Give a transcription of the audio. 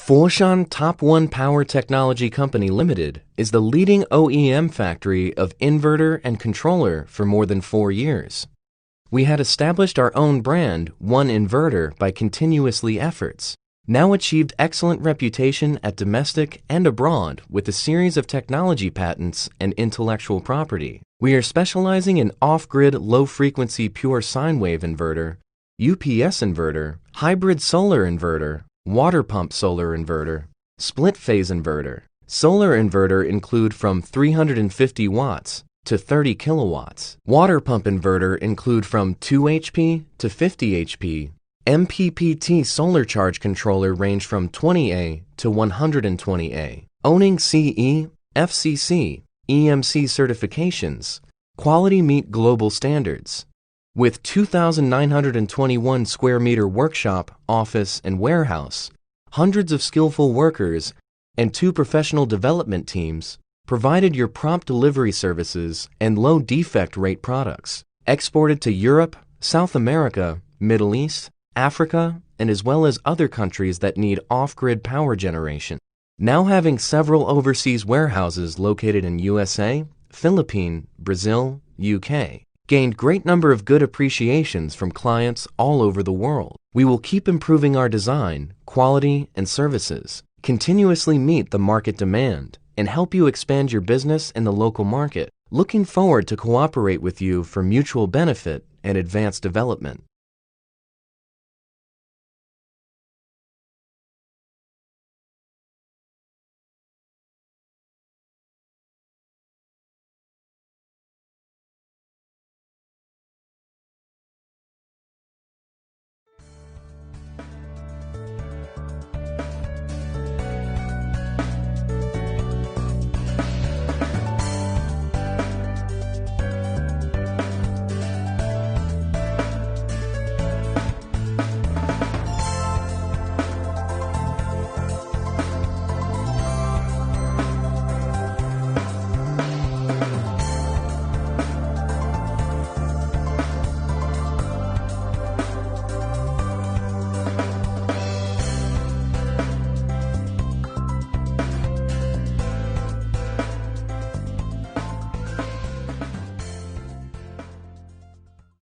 Foshan Top 1 Power Technology Company Limited is the leading OEM factory of inverter and controller for more than 4 years. We had established our own brand, One Inverter, by continuously efforts, now achieved excellent reputation at domestic and abroad with a series of technology patents and intellectual property. We are specializing in off-grid low-frequency pure sine wave inverter, UPS inverter, hybrid solar inverter, water pump solar inverter, split-phase inverter. Solar inverter include from 350 watts to 30 kilowatts. Water pump inverter include from 2 HP to 50 HP. MPPT solar charge controller range from 20A to 120A. Owning CE, FCC, EMC certifications. Quality meet global standards. With 2,921 square meter workshop, office, and warehouse, hundreds of skillful workers, and 2 professional development teams, provided your prompt delivery services and low defect rate products. Exported to Europe, South America, Middle East, Africa, and as well as other countries that need off-grid power generation. Now having several overseas warehouses located in USA, Philippines, Brazil, UK. Gained great number of good appreciations from clients all over the world. We will keep improving our design, quality, and services, continuously meet the market demand, and help you expand your business in the local market. Looking forward to cooperate with you for mutual benefit and advanced development.